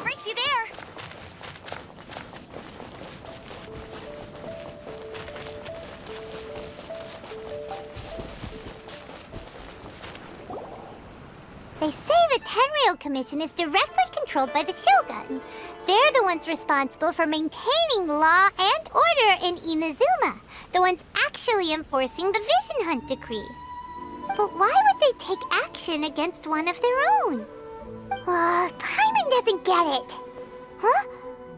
Race you there! They say the Tenryou Commission is directly controlled by the Shogun. They're the ones responsible for maintaining law and order in Inazuma, the ones actually enforcing the Vision Hunt decree. But why would they take action against one of their own? Paimon doesn't get it. Huh?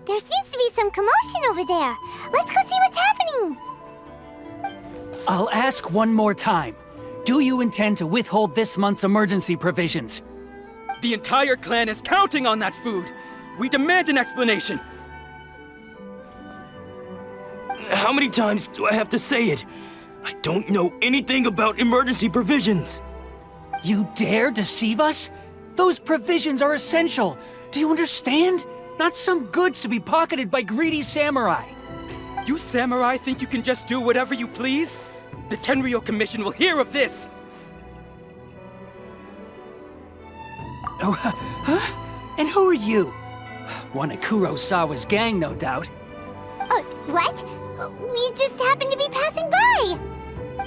There seems to be some commotion over there. Let's go see what's happening. I'll ask one more time. Do you intend to withhold this month's emergency provisions? The entire clan is counting on that food! We demand an explanation! How many times do I have to say it? I don't know anything about emergency provisions! You dare deceive us? Those provisions are essential. Do you understand? Not some goods to be pocketed by greedy samurai. You samurai think you can just do whatever you please? The Tenryou Commission will hear of this! Oh, huh? And who are you? One of Kurosawa's gang, no doubt. What? We just happened to be passing by.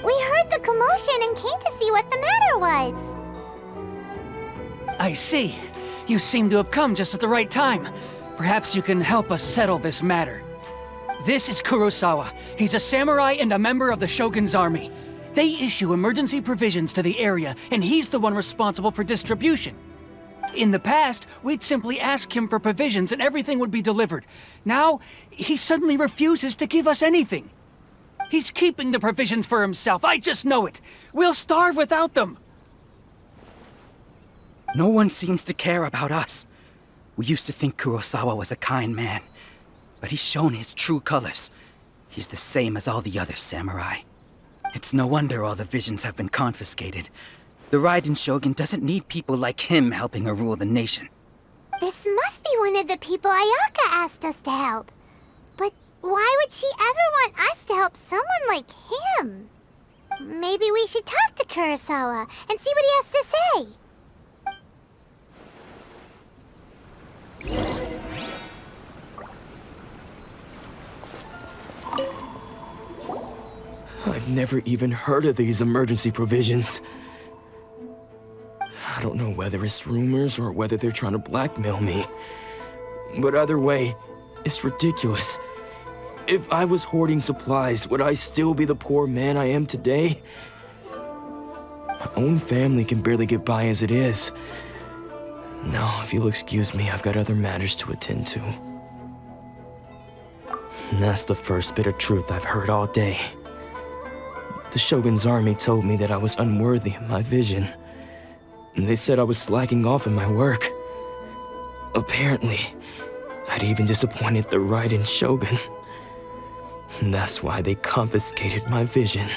We heard the commotion and came to see what the matter was. I see. You seem to have come just at the right time. Perhaps you can help us settle this matter. This is Kurosawa. He's a samurai and a member of the Shogun's army. They issue emergency provisions to the area, and he's the one responsible for distribution. In the past, we'd simply ask him for provisions and everything would be delivered. Now, he suddenly refuses to give us anything. He's keeping the provisions for himself, I just know it. We'll starve without them. No one seems to care about us. We used to think Kurosawa was a kind man, but he's shown his true colors. He's the same as all the other samurai. It's no wonder all the visions have been confiscated. The Raiden Shogun doesn't need people like him helping her rule the nation. This must be one of the people Ayaka asked us to help. But why would she ever want us to help someone like him? Maybe we should talk to Kurosawa and see what he has to say. I've never even heard of these emergency provisions. I don't know whether it's rumors or whether they're trying to blackmail me. But either way, it's ridiculous. If I was hoarding supplies, would I still be the poor man I am today? My own family can barely get by as it is. Now, if you'll excuse me, I've got other matters to attend to. And that's the first bit of truth I've heard all day. The Shogun's army told me that I was unworthy of my vision. And they said I was slacking off in my work. Apparently, I'd even disappointed the Raiden Shogun. And that's why they confiscated my vision.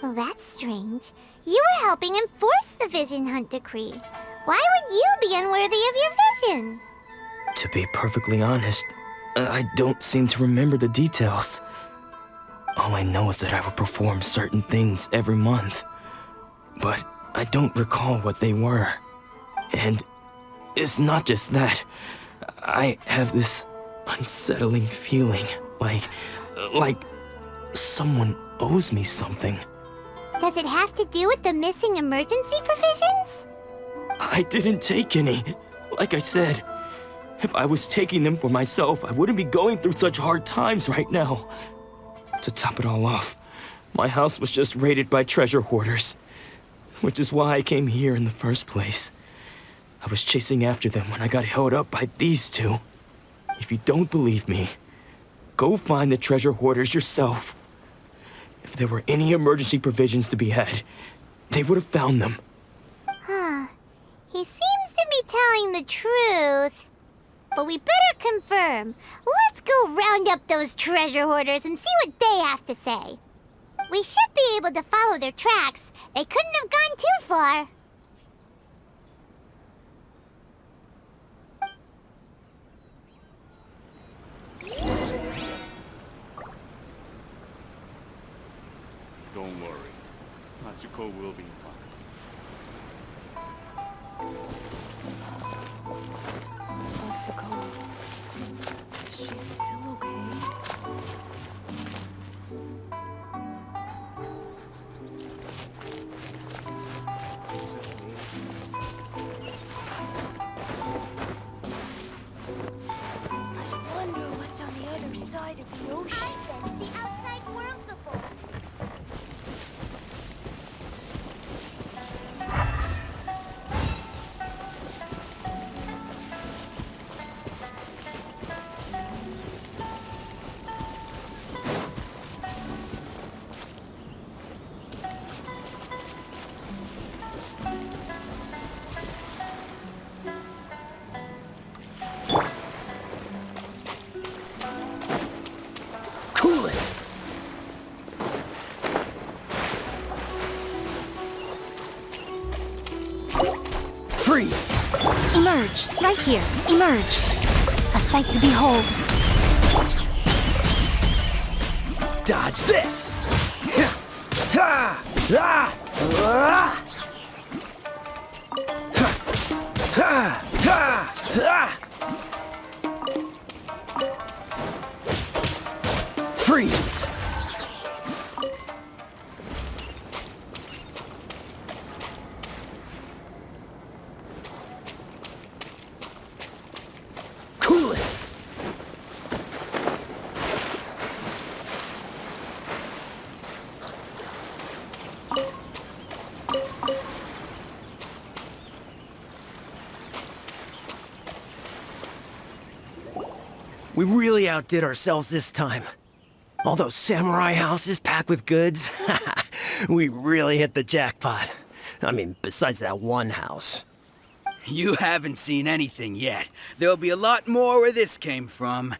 Well, that's strange. You were helping enforce the Vision Hunt decree. Why would you be unworthy of your vision? To be perfectly honest, I don't seem to remember the details. All I know is that I would perform certain things every month. But I don't recall what they were. And it's not just that. I have this unsettling feeling, like someone owes me something. Does it have to do with the missing emergency provisions? I didn't take any. Like I said, if I was taking them for myself, I wouldn't be going through such hard times right now. To top it all off, my house was just raided by treasure hoarders. Which is why I came here in the first place. I was chasing after them when I got held up by these two. If you don't believe me, go find the treasure hoarders yourself. If there were any emergency provisions to be had, they would have found them. Huh. He seems to be telling the truth. But we better confirm. Let's go round up those treasure hoarders and see what they have to say. We should be able to follow their tracks. They couldn't have gone too far. Don't worry. Matsuko will be fine. Matsuko. Freeze! Emerge, right here. Emerge. A sight to behold. Dodge this! Freeze! Cool it! We really outdid ourselves this time. All those samurai houses packed with goods, we really hit the jackpot. I mean, besides that one house. You haven't seen anything yet. There'll be a lot more where this came from.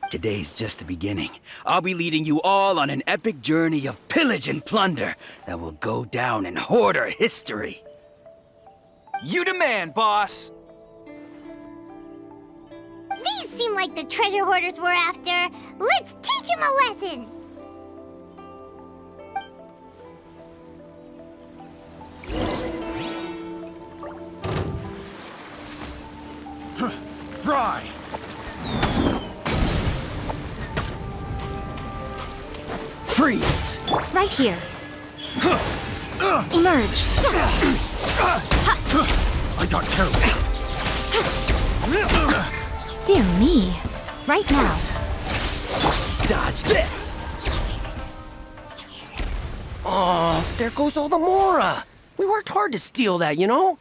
Today's just the beginning. I'll be leading you all on an epic journey of pillage and plunder that will go down in hoarder history. You demand, boss! These seem like the treasure hoarders we're after. Let's teach them a lesson! Fry! Freeze! Right here. Emerge. I got carried. Dear me. Right now. Dodge this! Oh, there goes all the Mora! We worked hard to steal that, you know?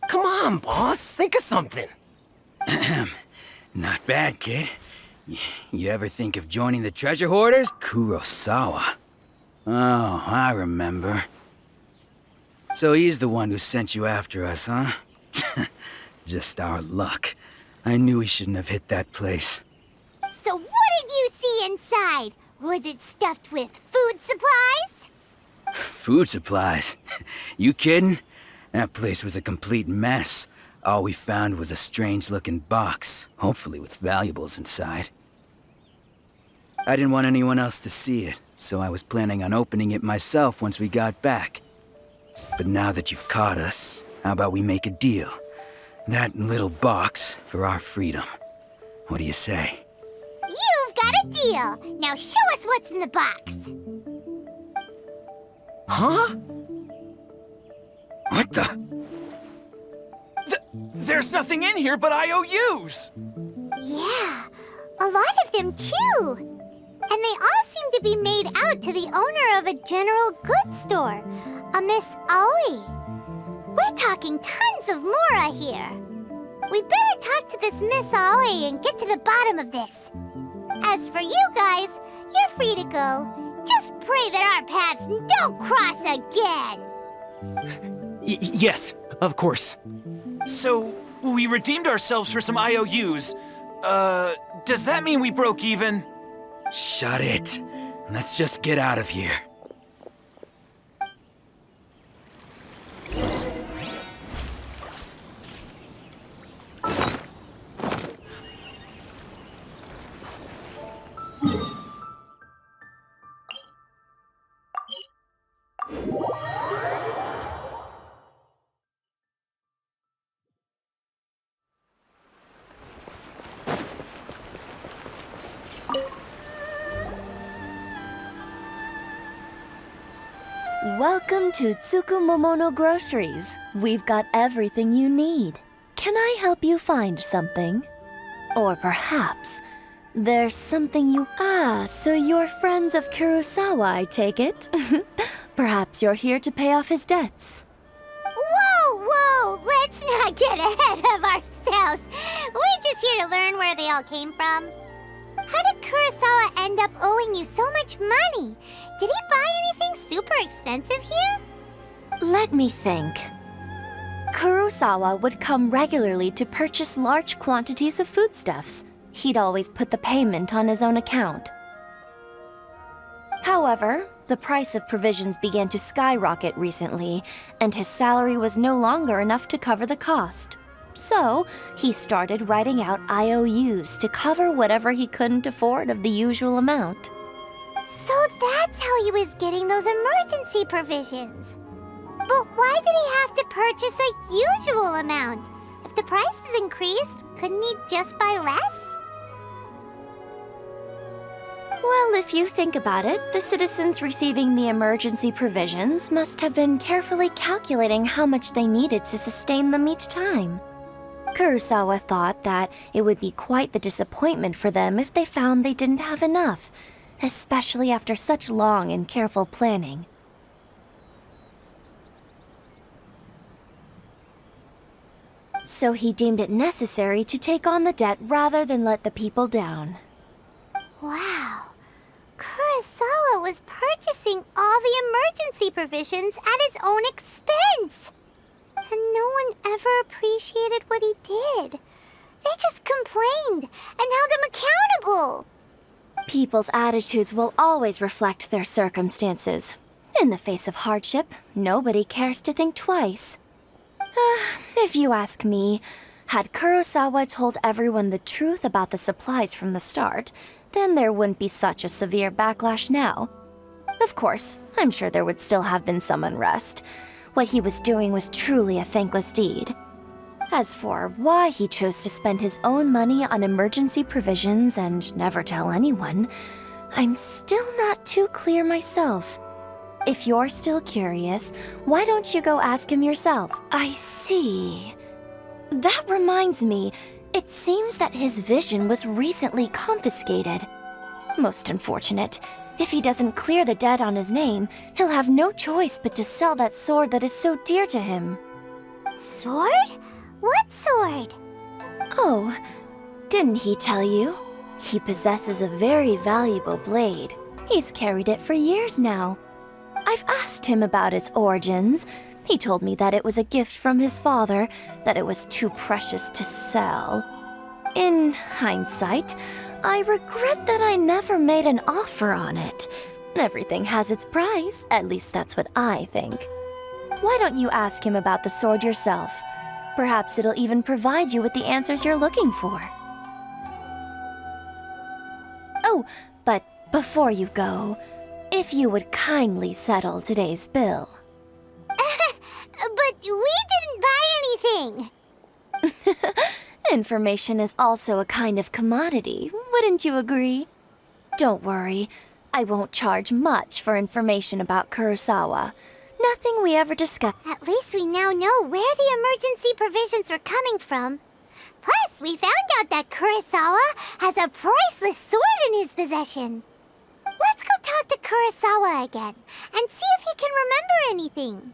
Come on, boss, think of something. Not bad, kid. You ever think of joining the treasure hoarders? Kurosawa. Oh, I remember. So he's the one who sent you after us, huh? Just our luck. I knew he shouldn't have hit that place. So what did you see inside? Was it stuffed with food supplies? Food supplies? You kidding? That place was a complete mess. All we found was a strange-looking box, hopefully with valuables inside. I didn't want anyone else to see it, so I was planning on opening it myself once we got back. But now that you've caught us, how about we make a deal? That little box for our freedom. What do you say? You've got a deal! Now show us what's in the box! Huh? What the? There's nothing in here but IOUs! Yeah, a lot of them too! And they all seem to be made out to the owner of a general goods store, a Miss Aoi. We're talking tons of Mora here. We better talk to this Miss Aoi and get to the bottom of this. As for you guys, you're free to go. Just pray that our paths don't cross again. Yes, of course. So, we redeemed ourselves for some IOUs. Does that mean we broke even? Shut it. Let's just get out of here. Welcome to Tsukumomono Groceries. We've got everything you need. Can I help you find something? Or perhaps there's something you... Ah, so you're friends of Kurosawa, I take it? Perhaps you're here to pay off his debts. Whoa, whoa! Let's not get ahead of ourselves. We're just here to learn where they all came from. How did Kurosawa end up owing you so much money? Did he buy anything super expensive here? Let me think. Kurosawa would come regularly to purchase large quantities of foodstuffs. He'd always put the payment on his own account. However, The price of provisions began to skyrocket recently, and his salary was no longer enough to cover the cost. So, he started writing out IOUs to cover whatever he couldn't afford of the usual amount. So that's how he was getting those emergency provisions. But why did he have to purchase a usual amount? If the prices increased, couldn't he just buy less? Well, if you think about it, the citizens receiving the emergency provisions must have been carefully calculating how much they needed to sustain them each time. Kurosawa thought that it would be quite the disappointment for them if they found they didn't have enough, especially after such long and careful planning. So he deemed it necessary to take on the debt rather than let the people down. Wow. Kurosawa was purchasing all the emergency provisions at his own expense. And no one ever appreciated what he did. They just complained and held him accountable. People's attitudes will always reflect their circumstances. In the face of hardship, nobody cares to think twice. If you ask me, had Kurosawa told everyone the truth about the supplies from the start, then there wouldn't be such a severe backlash now. Of course, I'm sure there would still have been some unrest. What he was doing was truly a thankless deed. As for why he chose to spend his own money on emergency provisions and never tell anyone, I'm still not too clear myself. If you're still curious, why don't you go ask him yourself? I see. That reminds me, it seems that his vision was recently confiscated. Most unfortunate. If he doesn't clear the debt on his name, he'll have no choice but to sell that sword that is so dear to him. Sword? What sword? Oh, didn't he tell you? He possesses a very valuable blade. He's carried it for years now. I've asked him about its origins. He told me that it was a gift from his father, that it was too precious to sell. In hindsight, I regret that I never made an offer on it. Everything has its price, at least that's what I think. Why don't you ask him about the sword yourself? Perhaps it'll even provide you with the answers you're looking for. Oh, but before you go, if you would kindly settle today's bill. But we didn't buy anything. Information is also a kind of commodity, wouldn't you agree? Don't worry, I won't charge much for information about Kurosawa. Nothing we ever discuss. At least we now know where the emergency provisions are coming from. Plus, we found out that Kurosawa has a priceless sword in his possession. Let's go talk to Kurosawa again and see if he can remember anything.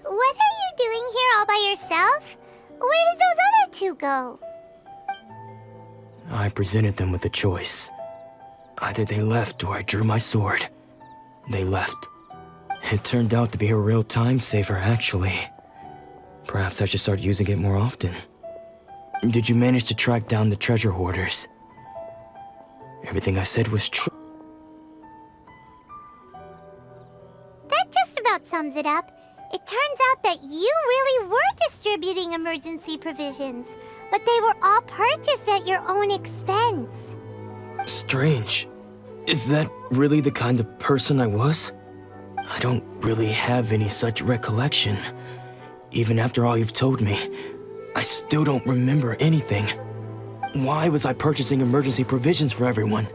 What are you doing here all by yourself? Where did those other two go? I presented them with a choice. Either they left or I drew my sword. They left. It turned out to be a real time saver, actually. Perhaps I should start using it more often. Did you manage to track down the treasure hoarders? Everything I said was true. That just about sums it up. It turns out that you really were distributing emergency provisions, but they were all purchased at your own expense. Strange. Is that really the kind of person I was? I don't really have any such recollection. Even after all you've told me, I still don't remember anything. Why was I purchasing emergency provisions for everyone?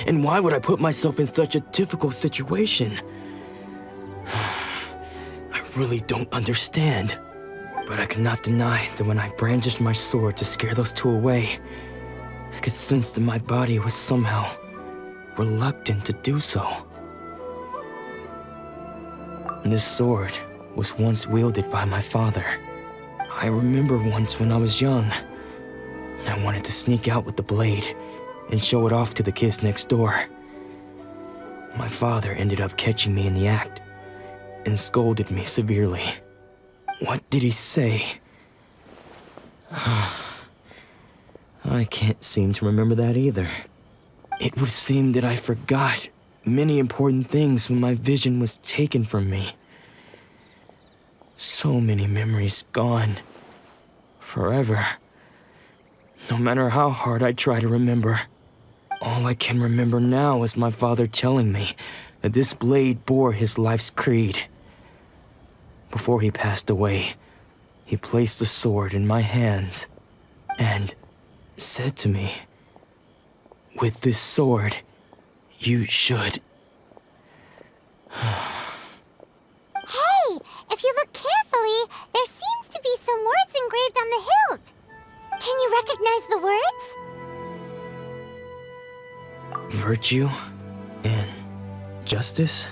And why would I put myself in such a difficult situation? I really don't understand. But I could not deny that when I brandished my sword to scare those two away, I could sense that my body was somehow reluctant to do so. This sword was once wielded by my father. I remember once when I was young, I wanted to sneak out with the blade and show it off to the kids next door. My father ended up catching me in the act and scolded me severely. What did he say? I can't seem to remember that either. It would seem that I forgot many important things when my vision was taken from me. So many memories gone. Forever. No matter how hard I try to remember, all I can remember now is my father telling me that this blade bore his life's creed. Before he passed away, he placed the sword in my hands and said to me, "With this sword, you should..." Hey, if you look carefully, there seems to be some words engraved on the hilt. Can you recognize the words? Virtue and justice?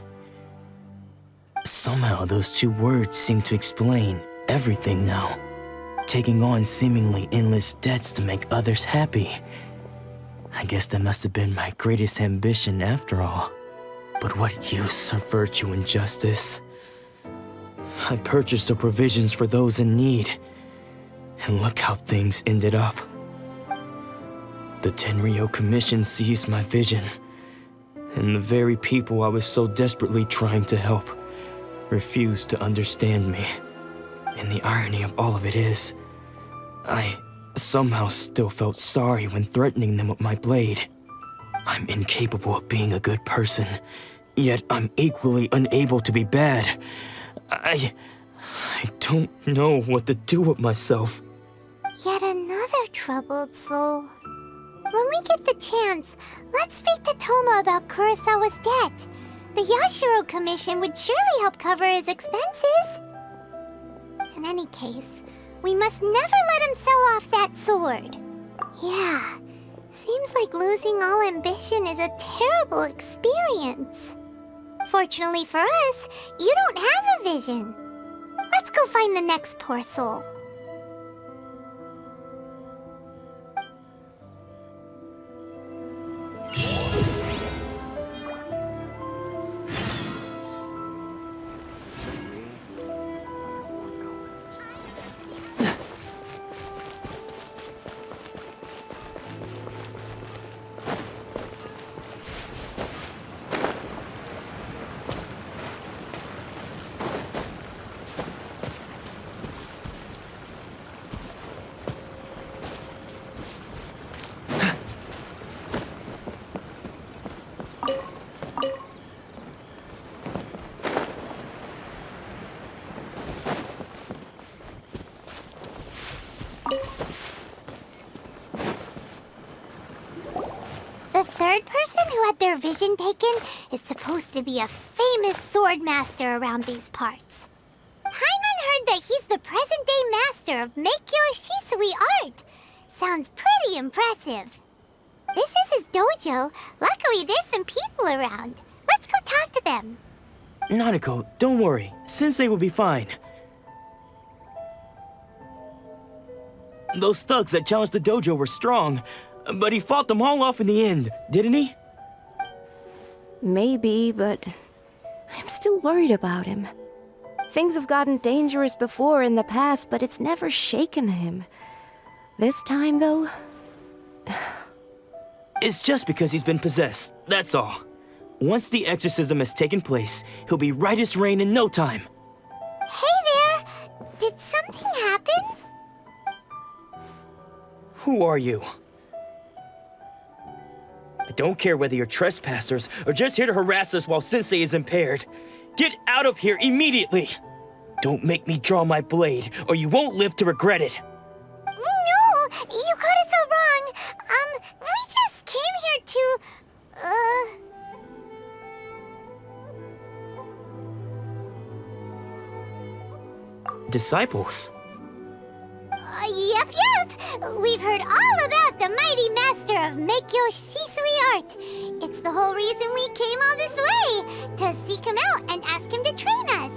Somehow those two words seem to explain everything now. Taking on seemingly endless debts to make others happy. I guess that must have been my greatest ambition after all. But what use are virtue and justice? I purchased the provisions for those in need, and look how things ended up. The Tenryou Commission seized my vision, and the very people I was so desperately trying to help refused to understand me. And the irony of all of it is, I somehow still felt sorry when threatening them with my blade. I'm incapable of being a good person, yet I'm equally unable to be bad. I don't know what to do with myself. Yet another troubled soul. When we get the chance, let's speak to Toma about Kurosawa's debt. The Yashiro Commission would surely help cover his expenses. In any case, we must never let him sell off that sword. Yeah, seems like losing all ambition is a terrible experience. Fortunately for us, you don't have a vision. Let's go find the next poor soul. The third person who had their vision taken is supposed to be a famous sword master around these parts. Paimon heard that he's the present-day master of Meikyo Shisui art. Sounds pretty impressive. This is his dojo. Luckily, there's some people around. Let's go talk to them. Nanako, don't worry. Sensei will be fine. Those thugs that challenged the dojo were strong, but he fought them all off in the end, didn't he? Maybe, but I'm still worried about him. Things have gotten dangerous before in the past, but it's never shaken him. This time, though... It's just because he's been possessed, that's all. Once the exorcism has taken place, he'll be right as rain in no time. Hey there! Did something happen? Who are you? I don't care whether you're trespassers or just here to harass us while Sensei is impaired. Get out of here immediately! Don't make me draw my blade, or you won't live to regret it. No! You got it so wrong! We just came here to... disciples? Yep. We've heard all about the mighty master of Meikyo Shisui art. It's the whole reason we came all this way, to seek him out and ask him to train us.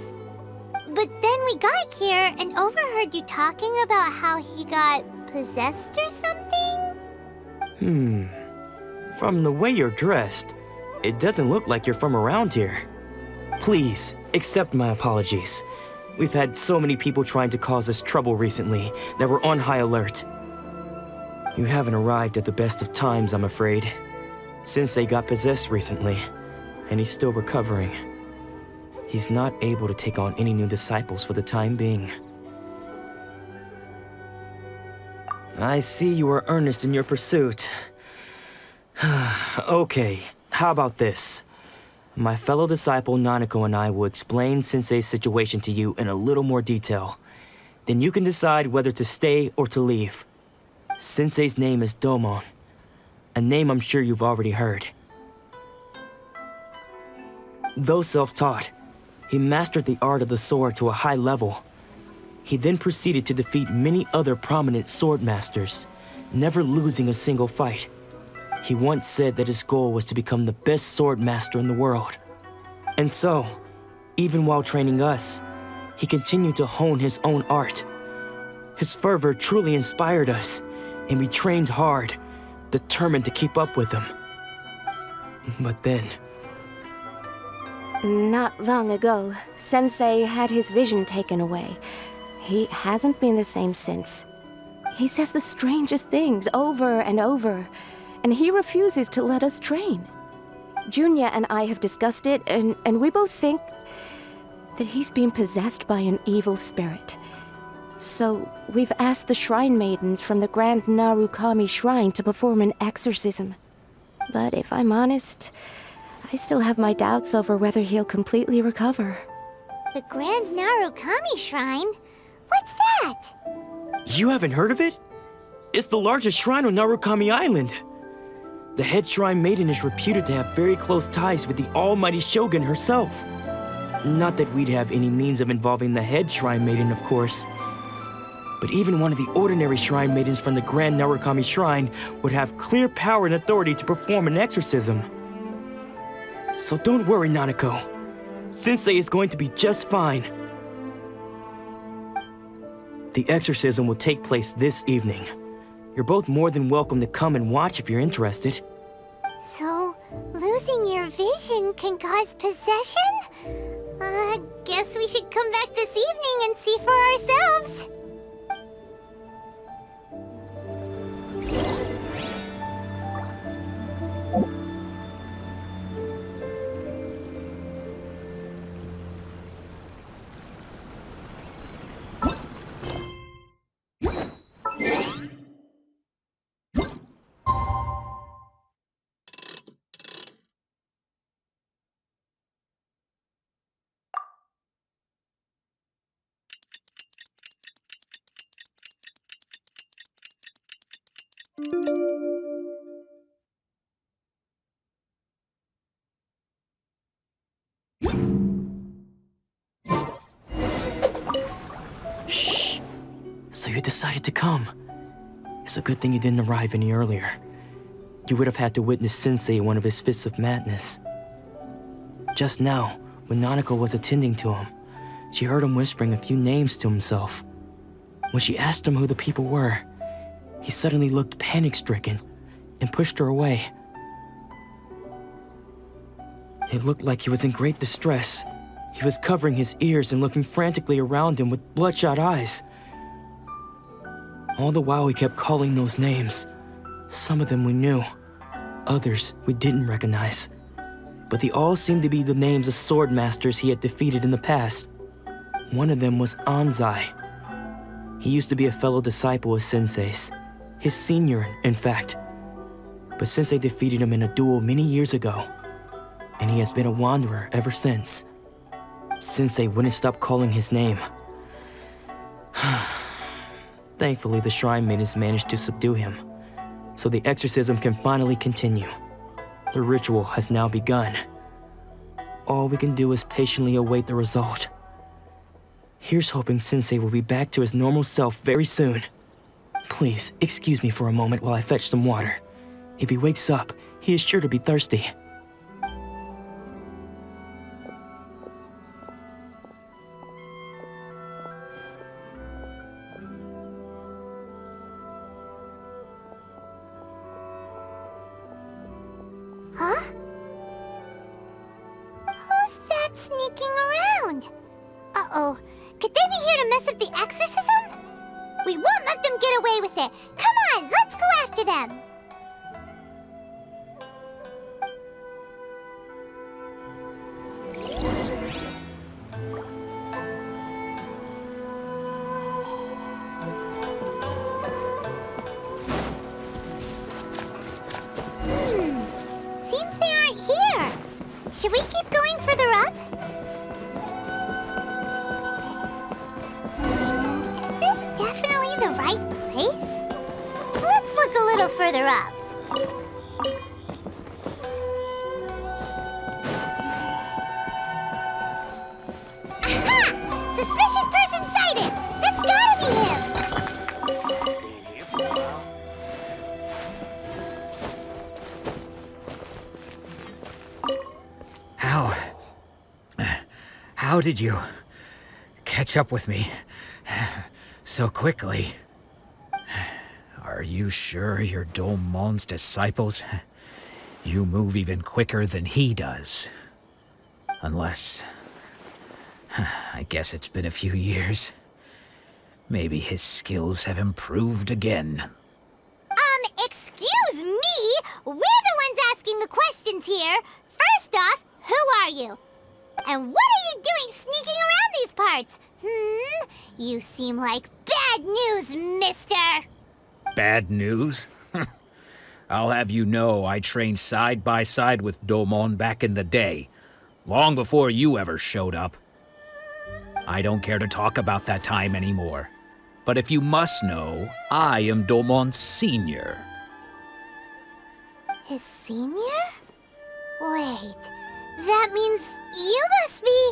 But then we got here and overheard you talking about how he got possessed or something? From the way you're dressed, it doesn't look like you're from around here. Please, accept my apologies. We've had so many people trying to cause us trouble recently that we're on high alert. You haven't arrived at the best of times, I'm afraid. Sensei got possessed recently, and he's still recovering. He's not able to take on any new disciples for the time being. I see you are earnest in your pursuit. Okay, how about this? My fellow disciple Nanako and I will explain Sensei's situation to you in a little more detail. Then you can decide whether to stay or to leave. Sensei's name is Domon, a name I'm sure you've already heard. Though self-taught, he mastered the art of the sword to a high level. He then proceeded to defeat many other prominent sword masters, never losing a single fight. He once said that his goal was to become the best sword master in the world. And so, even while training us, he continued to hone his own art. His fervor truly inspired us, and we trained hard, determined to keep up with him. But then... Not long ago, Sensei had his vision taken away. He hasn't been the same since. He says the strangest things over and over, and he refuses to let us train. Junya and I have discussed it, and we both think that he's being possessed by an evil spirit. So we've asked the shrine maidens from the Grand Narukami Shrine to perform an exorcism. But if I'm honest, I still have my doubts over whether he'll completely recover. The Grand Narukami Shrine? What's that? You haven't heard of it? It's the largest shrine on Narukami Island. The head shrine maiden is reputed to have very close ties with the almighty Shogun herself. Not that we'd have any means of involving the head shrine maiden, of course. But even one of the ordinary shrine maidens from the Grand Narukami Shrine would have clear power and authority to perform an exorcism. So don't worry, Nanako. Sensei is going to be just fine. The exorcism will take place this evening. You're both more than welcome to come and watch if you're interested. So, losing your vision can cause possession? Guess we should come back this evening and see for ourselves. Shh. So you decided to come. It's a good thing you didn't arrive any earlier. You would have had to witness Sensei in one of his fits of madness. Just now, when Nanako was attending to him, she heard him whispering a few names to himself. When she asked him who the people were, he suddenly looked panic-stricken and pushed her away. It looked like he was in great distress. He was covering his ears and looking frantically around him with bloodshot eyes. All the while he kept calling those names. Some of them we knew, others we didn't recognize. But they all seemed to be the names of sword masters he had defeated in the past. One of them was Anzai. He used to be a fellow disciple of Sensei's, his senior, in fact. But Sensei defeated him in a duel many years ago, and he has been a wanderer ever since. Sensei wouldn't stop calling his name. Thankfully, the shrine maidens managed to subdue him, so the exorcism can finally continue. The ritual has now begun. All we can do is patiently await the result. Here's hoping Sensei will be back to his normal self very soon. Please, excuse me for a moment while I fetch some water. If he wakes up, he is sure to be thirsty. Huh? Who's that sneaking around? Uh-oh. Could they be here to mess up the exorcism? We won't let them get away with it. Come on, let's go after them. Seems they aren't here. Should we keep going further up? Is this definitely the right place? Let's look a little further up. Aha! Suspicious person sighted! That's gotta be him! How did you catch up with me so quickly? Are you sure you're Domon's disciples? You move even quicker than he does. Unless... I guess it's been a few years. Maybe his skills have improved again. Excuse me? We're the ones asking the questions here. First off, who are you? And what are you doing sneaking around these parts? You seem like bad news, mister! Bad news? I'll have you know I trained side by side with Domon back in the day, long before you ever showed up. I don't care to talk about that time anymore. But if you must know, I am Domon's senior. His senior? Wait, that means you must be...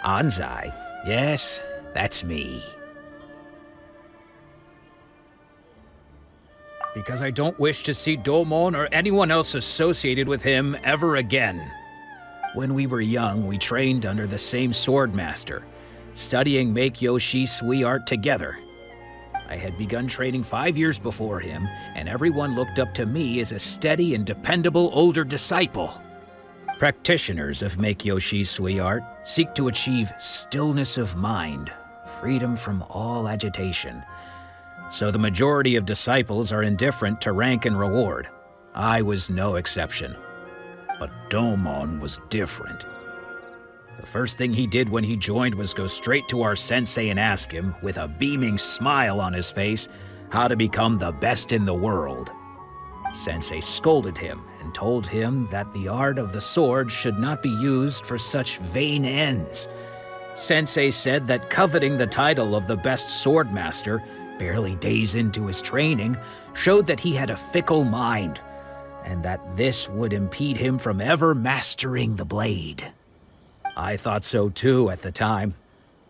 Anzai? Yes, that's me. Because I don't wish to see Domon or anyone else associated with him ever again. When we were young, we trained under the same sword master, studying Make-Yoshi Sui art together. I had begun training 5 years before him, and everyone looked up to me as a steady and dependable older disciple. Practitioners of Make-Yoshi Sui art seek to achieve stillness of mind, freedom from all agitation. So the majority of disciples are indifferent to rank and reward. I was no exception. But Domon was different. The first thing he did when he joined was go straight to our sensei and ask him, with a beaming smile on his face, how to become the best in the world. Sensei scolded him and told him that the art of the sword should not be used for such vain ends. Sensei said that coveting the title of the best sword master, barely days into his training, showed that he had a fickle mind, and that this would impede him from ever mastering the blade. I thought so too at the time,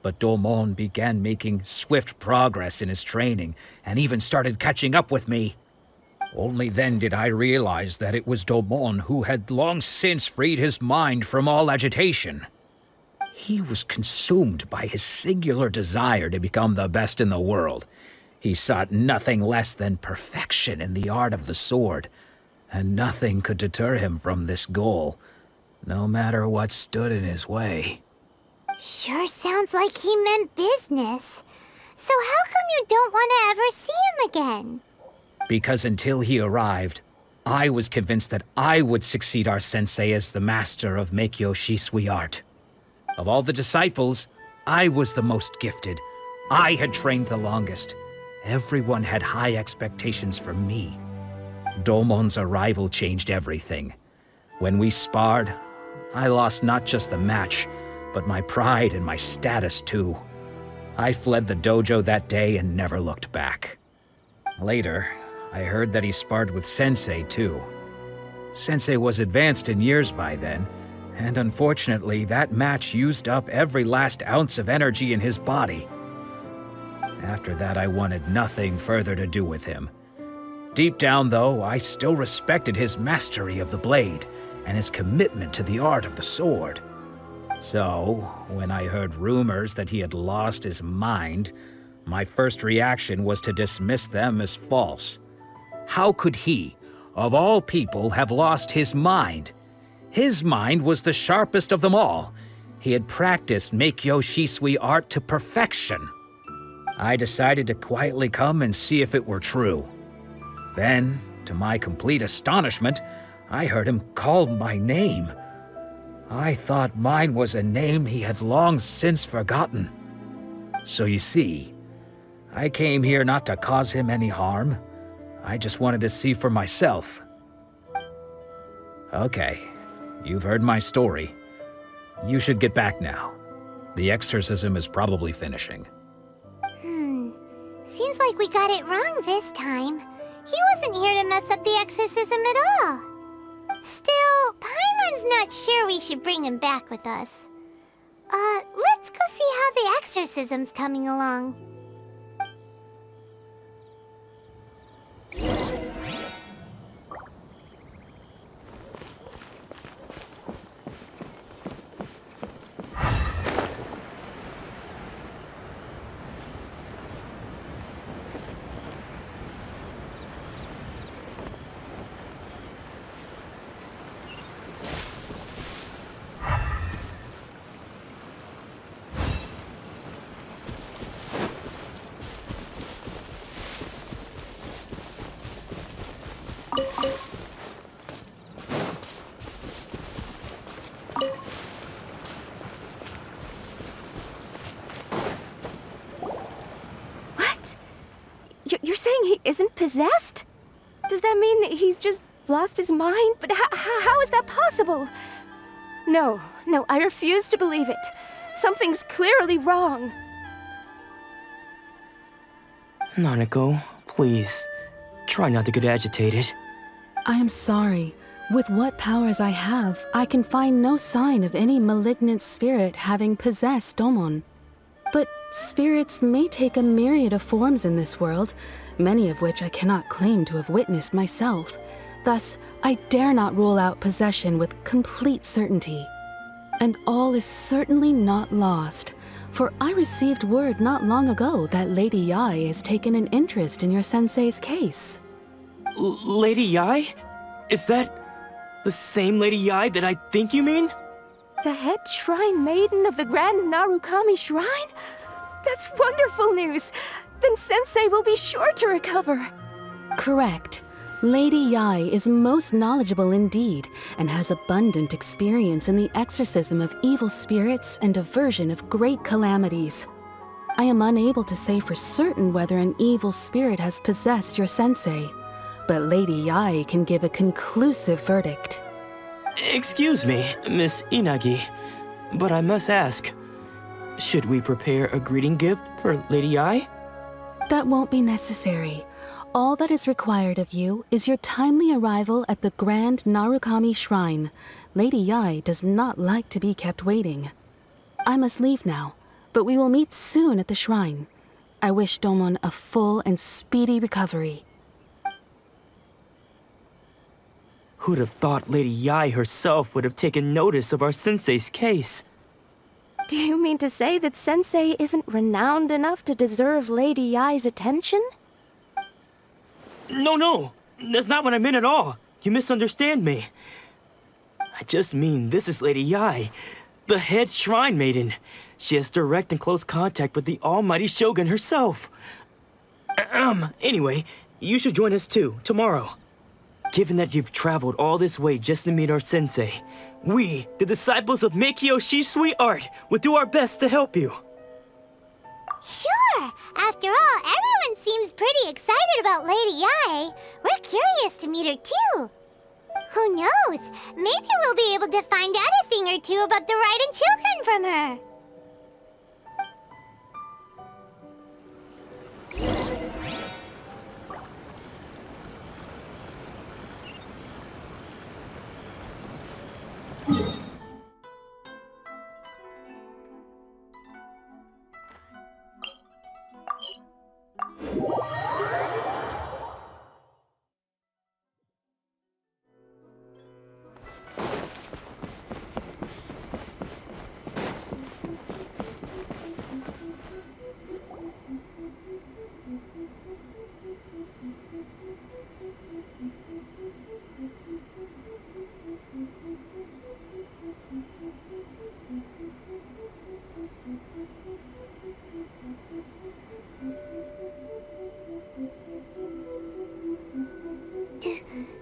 but Domon began making swift progress in his training and even started catching up with me. Only then did I realize that it was Domon who had long since freed his mind from all agitation. He was consumed by his singular desire to become the best in the world. He sought nothing less than perfection in the art of the sword, and nothing could deter him from this goal, no matter what stood in his way. Sure sounds like he meant business. So how come you don't want to ever see him again? Because until he arrived, I was convinced that I would succeed our sensei as the master of Make-Yoshi Sui art. Of all the disciples, I was the most gifted. I had trained the longest. Everyone had high expectations from me. Domon's arrival changed everything. When we sparred, I lost not just the match, but my pride and my status too. I fled the dojo that day and never looked back. Later, I heard that he sparred with Sensei too. Sensei was advanced in years by then, And unfortunately, that match used up every last ounce of energy in his body. After that, I wanted nothing further to do with him. Deep down, though, I still respected his mastery of the blade and his commitment to the art of the sword. So, when I heard rumors that he had lost his mind, my first reaction was to dismiss them as false. How could he, of all people, have lost his mind? His mind was the sharpest of them all. He had practiced Meikyo Shisui art to perfection. I decided to quietly come and see if it were true. Then, to my complete astonishment, I heard him call my name. I thought mine was a name he had long since forgotten. So you see, I came here not to cause him any harm. I just wanted to see for myself. Okay, you've heard my story. You should get back now. The exorcism is probably finishing. Seems like we got it wrong this time. He wasn't here to mess up the exorcism at all. Still, Paimon's not sure we should bring him back with us. Let's go see how the exorcism's coming along. You're saying he isn't possessed? Does that mean he's just lost his mind? But how is that possible? No, I refuse to believe it. Something's clearly wrong. Nanako, please, try not to get agitated. I am sorry. With what powers I have, I can find no sign of any malignant spirit having possessed Domon. But spirits may take a myriad of forms in this world, many of which I cannot claim to have witnessed myself. Thus, I dare not rule out possession with complete certainty. And all is certainly not lost, for I received word not long ago that Lady Yae has taken an interest in your sensei's case. Lady Yae? Is that the same Lady Yae that I think you mean? The head shrine maiden of the Grand Narukami Shrine? That's wonderful news! Then Sensei will be sure to recover. Correct. Lady Yae is most knowledgeable indeed, and has abundant experience in the exorcism of evil spirits and aversion of great calamities. I am unable to say for certain whether an evil spirit has possessed your sensei, but Lady Yae can give a conclusive verdict. Excuse me, Miss Inagi, but I must ask, should we prepare a greeting gift for Lady Yae? That won't be necessary. All that is required of you is your timely arrival at the Grand Narukami Shrine. Lady Yae does not like to be kept waiting. I must leave now, but we will meet soon at the shrine. I wish Domon a full and speedy recovery. Who'd have thought Lady Yae herself would have taken notice of our sensei's case? Do you mean to say that Sensei isn't renowned enough to deserve Lady Yae's attention? No, that's not what I meant at all. You misunderstand me. I just mean this is Lady Yae, the head shrine maiden. She has direct and close contact with the almighty Shogun herself. Anyway, you should join us too, tomorrow. Given that you've traveled all this way just to meet our sensei, we, the disciples of Meikyo Shisui art, will do our best to help you. Sure! After all, everyone seems pretty excited about Lady Yae. We're curious to meet her too. Who knows? Maybe we'll be able to find out a thing or two about the Raiden children from her.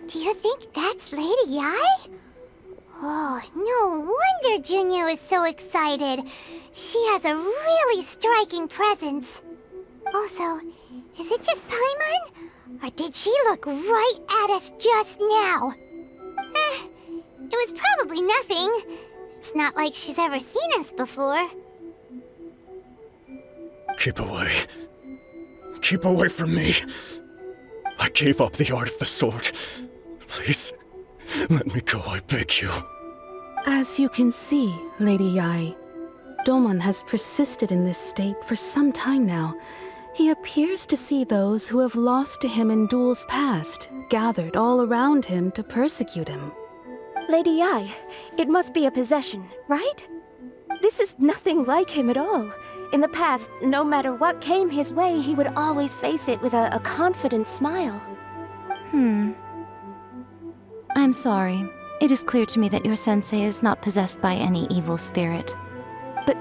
Do you think that's Lady Yae? Oh, no wonder Junyo is so excited. She has a really striking presence. Also, is it just Paimon? Or did she look right at us just now? It was probably nothing. It's not like she's ever seen us before. Keep away. Keep away from me. I gave up the art of the sword. Please, let me go, I beg you. As you can see, Lady Yae, Domon has persisted in this state for some time now. He appears to see those who have lost to him in duels past, gathered all around him to persecute him. Lady Yae, it must be a possession, right? This is nothing like him at all. In the past, no matter what came his way, he would always face it with a confident smile. I'm sorry. It is clear to me that your sensei is not possessed by any evil spirit. But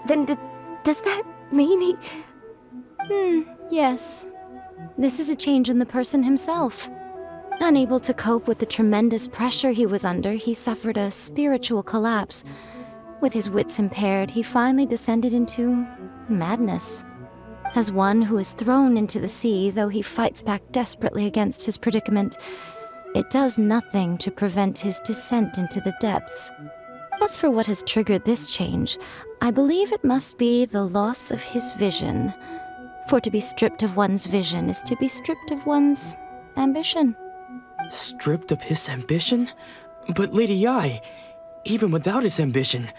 then does that mean he... Yes. This is a change in the person himself. Unable to cope with the tremendous pressure he was under, he suffered a spiritual collapse. With his wits impaired, he finally descended into madness. As one who is thrown into the sea, though he fights back desperately against his predicament, it does nothing to prevent his descent into the depths. As for what has triggered this change, I believe it must be the loss of his vision. For to be stripped of one's vision is to be stripped of one's ambition. Stripped of his ambition? But Lady Yae, even without his ambition,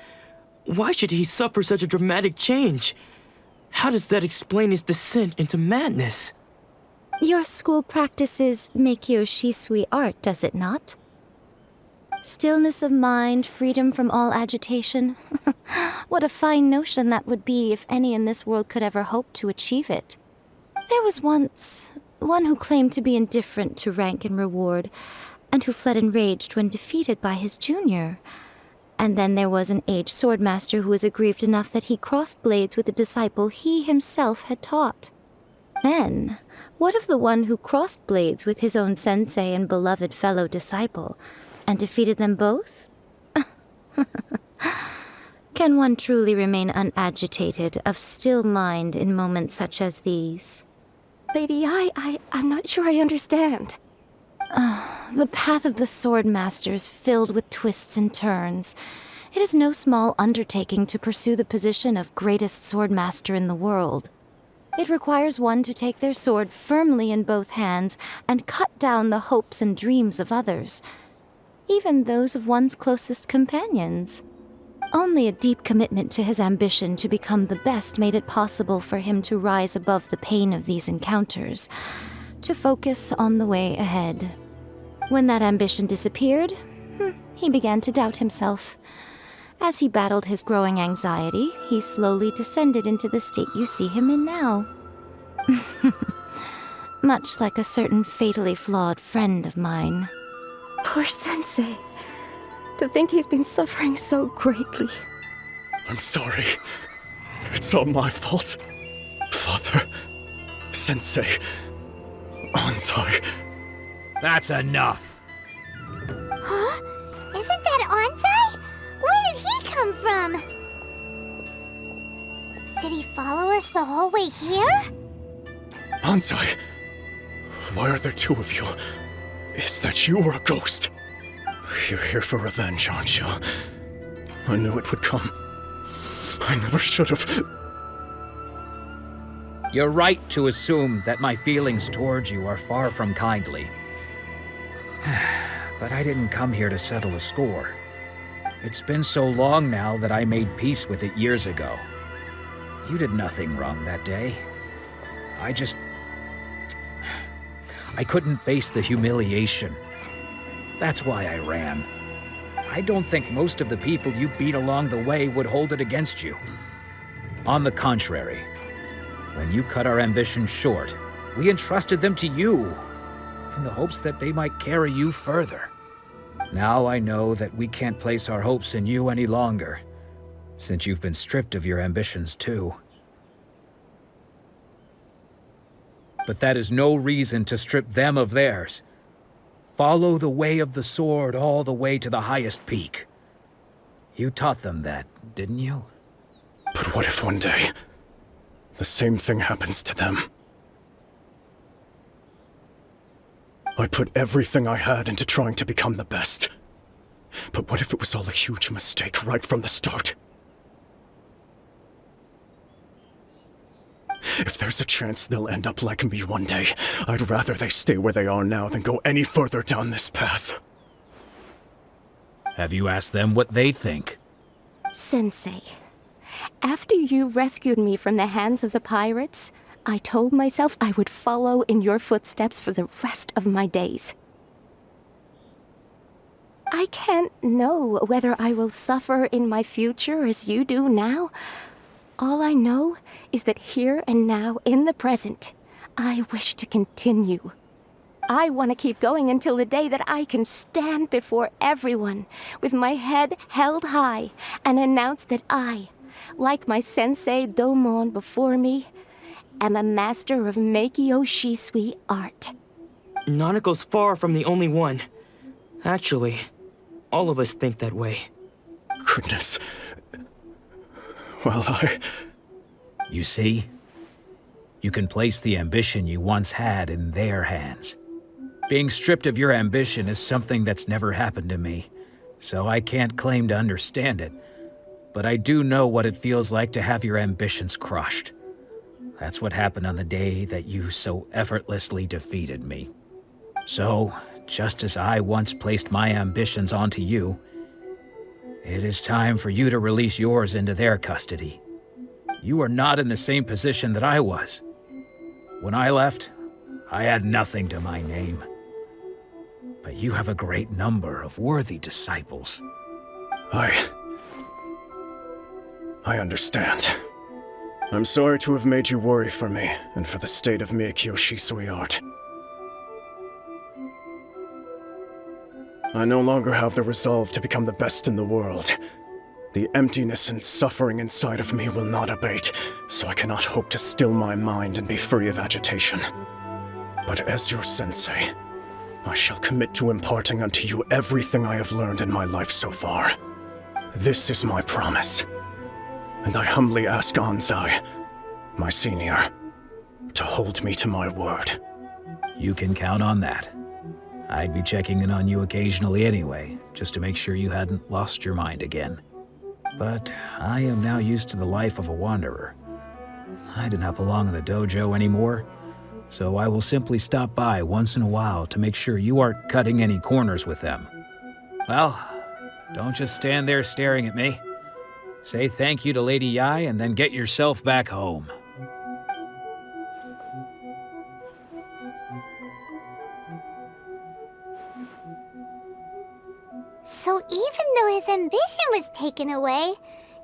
why should he suffer such a dramatic change? How does that explain his descent into madness? Your school practices Meikyo Shisui art, does it not? Stillness of mind, freedom from all agitation. What a fine notion that would be if any in this world could ever hope to achieve it. There was once one who claimed to be indifferent to rank and reward, and who fled enraged when defeated by his junior. And then there was an aged swordmaster who was aggrieved enough that he crossed blades with a disciple he himself had taught. Then, what of the one who crossed blades with his own sensei and beloved fellow disciple, and defeated them both? Can one truly remain unagitated, of still mind in moments such as these? Lady Yae, I'm not sure I understand. The path of the sword master is filled with twists and turns. It is no small undertaking to pursue the position of greatest sword master in the world. It requires one to take their sword firmly in both hands and cut down the hopes and dreams of others, even those of one's closest companions. Only a deep commitment to his ambition to become the best made it possible for him to rise above the pain of these encounters, to focus on the way ahead. When that ambition disappeared, he began to doubt himself. As he battled his growing anxiety, he slowly descended into the state you see him in now. Much like a certain fatally flawed friend of mine. Poor sensei. To think he's been suffering so greatly. I'm sorry. It's all my fault. Father, Sensei, Ansai. That's enough. Huh? Isn't that Ansai? Where did he come from? Did he follow us the whole way here? Ansai, why are there two of you? Is that you or a ghost? You're here for revenge, aren't you? I knew it would come. I never should have. You're right to assume that my feelings towards you are far from kindly. But I didn't come here to settle a score. It's been so long now that I made peace with it years ago. You did nothing wrong that day. I couldn't face the humiliation. That's why I ran. I don't think most of the people you beat along the way would hold it against you. On the contrary, when you cut our ambitions short, we entrusted them to you, in the hopes that they might carry you further. Now I know that we can't place our hopes in you any longer, since you've been stripped of your ambitions too. But that is no reason to strip them of theirs. Follow the way of the sword all the way to the highest peak. You taught them that, didn't you? But what if one day, the same thing happens to them? I put everything I had into trying to become the best. But what if it was all a huge mistake right from the start? If there's a chance they'll end up like me one day, I'd rather they stay where they are now than go any further down this path. Have you asked them what they think? Sensei, after you rescued me from the hands of the pirates, I told myself I would follow in your footsteps for the rest of my days. I can't know whether I will suffer in my future as you do now. All I know is that here and now, in the present, I wish to continue. I want to keep going until the day that I can stand before everyone with my head held high and announce that I, like my sensei Domon before me, am a master of Meikyo Shisui art. Nanako's far from the only one. Actually, all of us think that way. Goodness. Well, You see? You can place the ambition you once had in their hands. Being stripped of your ambition is something that's never happened to me, so I can't claim to understand it. But I do know what it feels like to have your ambitions crushed. That's what happened on the day that you so effortlessly defeated me. So, just as I once placed my ambitions onto you, it is time for you to release yours into their custody. You are not in the same position that I was. When I left, I had nothing to my name. But you have a great number of worthy disciples. I understand. I'm sorry to have made you worry for me, and for the state of Meikyo Shisui art. I no longer have the resolve to become the best in the world. The emptiness and suffering inside of me will not abate, so I cannot hope to still my mind and be free of agitation. But as your sensei, I shall commit to imparting unto you everything I have learned in my life so far. This is my promise. And I humbly ask Anzai, my senior, to hold me to my word. You can count on that. I'd be checking in on you occasionally anyway, just to make sure you hadn't lost your mind again. But I am now used to the life of a wanderer. I do not belong in the dojo anymore, so I will simply stop by once in a while to make sure you aren't cutting any corners with them. Well, don't just stand there staring at me. Say thank you to Lady Yai and then get yourself back home. So even though his ambition was taken away,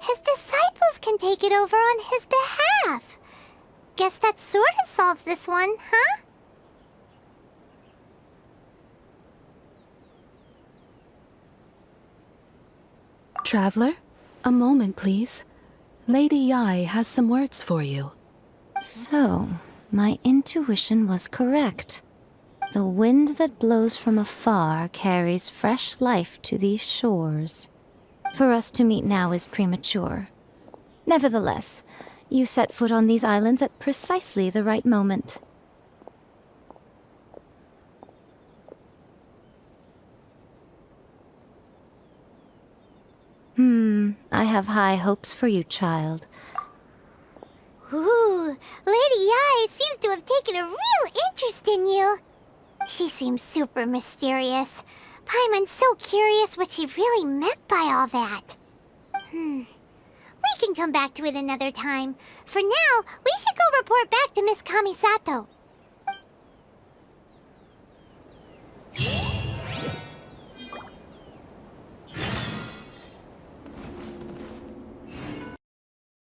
his disciples can take it over on his behalf. Guess that sort of solves this one, huh? Traveler, a moment, please. Lady Yai has some words for you. So, my intuition was correct. The wind that blows from afar carries fresh life to these shores. For us to meet now is premature. Nevertheless, you set foot on these islands at precisely the right moment. I have high hopes for you, child. Ooh, Lady Yai seems to have taken a real interest in you. She seems super mysterious. Paimon's so curious what she really meant by all that. We can come back to it another time. For now, we should go report back to Miss Kamisato.